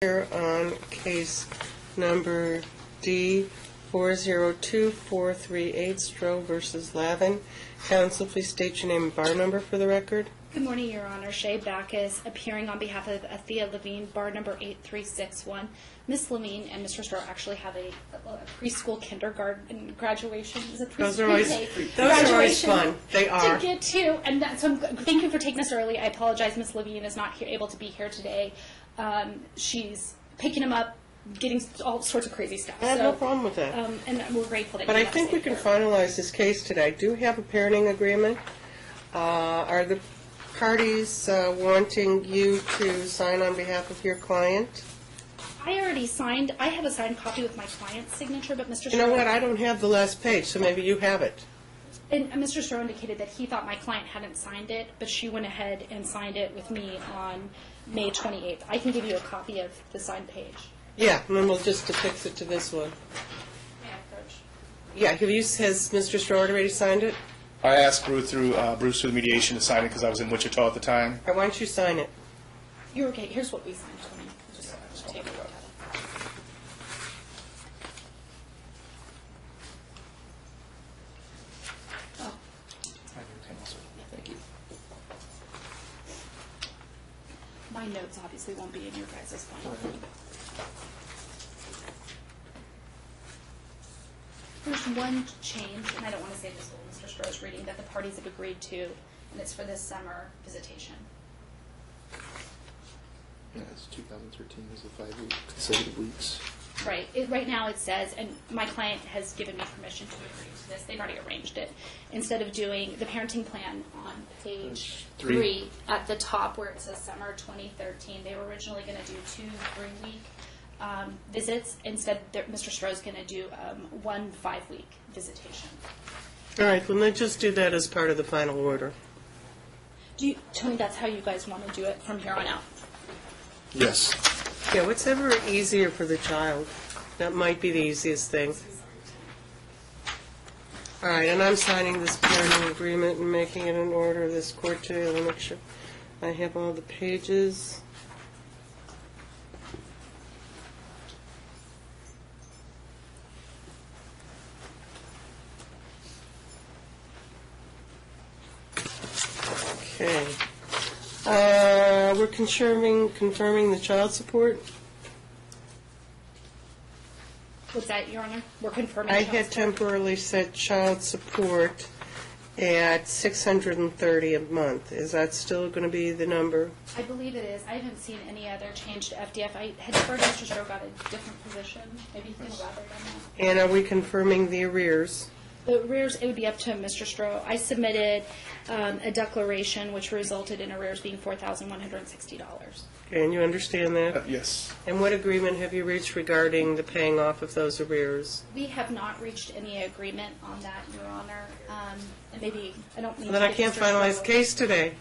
Here on case number D402438, Stroh versus Lavin. Counsel, please state your name and bar number for the record. Good morning, Your Honor. Shay Backus, appearing on behalf of Thea Lavin, bar number 8361. Ms. Lavin and Mr. Stroh actually have a preschool kindergarten graduation. Is it Those are always fun. They are. To get to, and so thank you for taking this early. I apologize, Ms. Lavin is not able to be here today. She's picking him up, getting all sorts of crazy stuff. I have no problem with that. And we're grateful that. But I think we can finalize this case today. I do have a parenting agreement. Are the parties wanting you to sign on behalf of your client? I already signed. I have a signed copy with my client's signature, but Mr. Stroh... You know what? I don't have the last page, so maybe you have it. And Mr. Stroh indicated that he thought my client hadn't signed it, but she went ahead and signed it with me on May 28th. I can give you a copy of the signed page. Yeah, and then we'll just affix it to this one. May I approach? Yeah, has Mr. Stroh already signed it? I asked Bruce through the mediation to sign it because I was in Wichita at the time. Why don't you sign it? You're okay. Here's what we signed for me. Just take a look at it. Oh. Thank you. My notes obviously won't be in your guys' file. There's one change, and I don't want to say this while Mr. Stroh's reading, that the parties have agreed to, and it's for this summer visitation. Yeah, it's 2013 is the 5 consecutive weeks. Right. Right now it says, and my client has given me permission to agree to this. They've already arranged it. Instead of doing the parenting plan on page 3 at the top where it says summer 2013, they were originally going to do 2 3-week visits. Instead, Mr. Stroh's going to do 1 5-week visitation. All right, well, let's just do that as part of the final order. Tony, that's how you guys want to do it from here on out? Yes. Yeah, what's ever easier for the child? That might be the easiest thing. All right, and I'm signing this parenting agreement and making it an order of this court today. I'll make sure I have all the pages. Okay. We're confirming the child support. What's that, Your Honor? We're confirming I child had support? temporarily set child support at $630 a month. Is that still going to be the number? I believe it is. I haven't seen any other change to FDF. I had heard Mr. Stroh got a different position. Maybe you can elaborate on that. And are we confirming the arrears? The arrears, it would be up to Mr. Stroh. I submitted a declaration which resulted in arrears being $4,160. Okay, and you understand that? Yes. And what agreement have you reached regarding the paying off of those arrears? We have not reached any agreement on that, Your Honor. And maybe, I don't mean Then I can't finalize case today.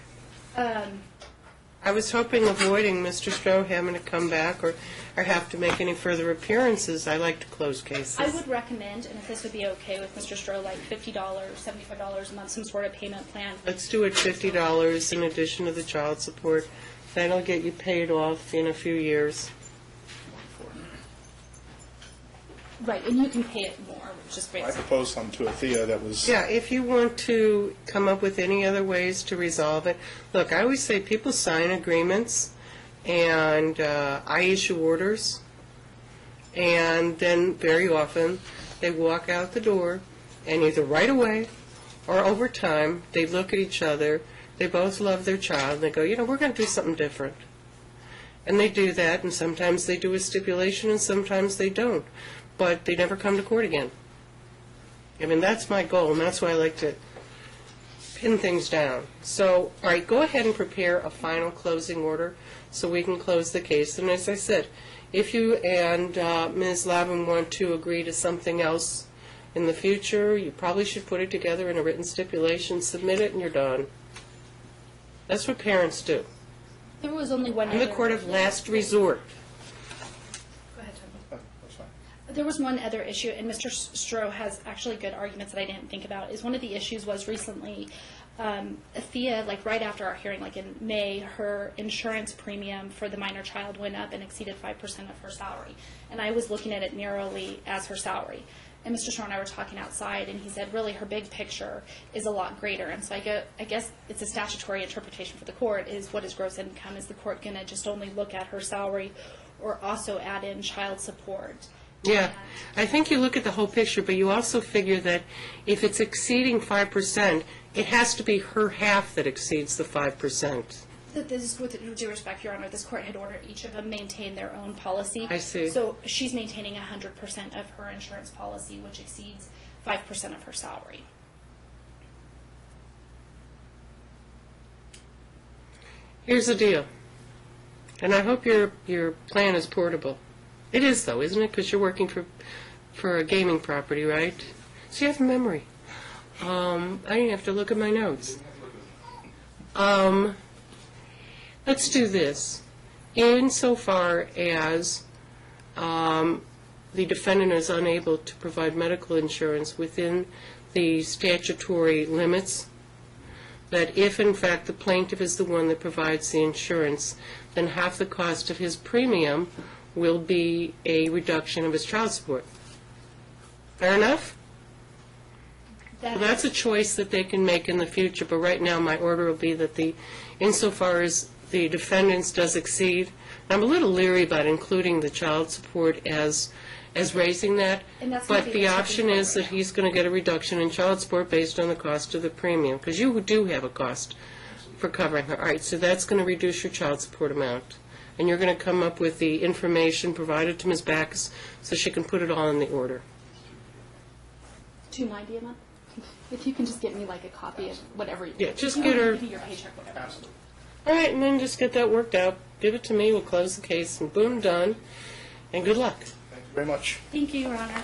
I was hoping avoiding Mr. Stroh having to come back or have to make any further appearances. I like to close cases. I would recommend, and if this would be okay with Mr. Stroh, like $50, $75 a month, some sort of payment plan. Let's do it $50 in addition to the child support. That'll get you paid off in a few years. Right, and you can pay it more, which is great. I proposed something to Thea that was... Yeah, if you want to come up with any other ways to resolve it. Look, I always say people sign agreements, and I issue orders, and then very often they walk out the door, and either right away or over time, they look at each other, they both love their child, and they go, you know, we're going to do something different. And they do that, and sometimes they do a stipulation, and sometimes they don't. But they never come to court again. I mean, that's my goal, and that's why I like to pin things down. So, all right, go ahead and prepare a final closing order so we can close the case. And as I said, if you and Ms. Lavin want to agree to something else in the future, you probably should put it together in a written stipulation, submit it, and you're done. That's what parents do. There was only one In the court of last resort. Go ahead, Tony. That's fine. There was one other issue, and Mr. Stroh has actually good arguments that I didn't think about. Is one of the issues was recently Thea, like right after our hearing, like in May, her insurance premium for the minor child went up and exceeded 5% of her salary. And I was looking at it narrowly as her salary. And Mr. Shore and I were talking outside, and he said, really, her big picture is a lot greater. And so I guess it's a statutory interpretation for the court is what is gross income? Is the court going to just only look at her salary or also add in child support? Yeah, I think you look at the whole picture, but you also figure that if it's exceeding 5%, it has to be her half that exceeds the 5%. This is with due respect, Your Honor, this court had ordered each of them maintain their own policy. I see. So she's maintaining 100% of her insurance policy, which exceeds 5% of her salary. Here's the deal, and I hope your plan is portable. It is, though, isn't it? Because you're working for a gaming property, right? So you have memory. I didn't have to look at my notes. Let's do this. Insofar as the defendant is unable to provide medical insurance within the statutory limits, that if, in fact, the plaintiff is the one that provides the insurance, then half the cost of his premium will be a reduction of his child support. Fair enough? Well, that's a choice that they can make in the future, but right now my order will be that insofar as the defendants does exceed, I'm a little leery about including the child support as raising that, but the option is that he's going to get a reduction in child support based on the cost of the premium, because you do have a cost for covering her. All right, so that's going to reduce your child support amount, and you're going to come up with the information provided to Ms. Backus so she can put it all in the order. $290 a month? If you can just get me like a copy of whatever. Yeah, just get her. Your paycheck, whatever. Absolutely. All right, and then just get that worked out. Give it to me. We'll close the case, and boom, done. And good luck. Thank you very much. Thank you, Your Honor.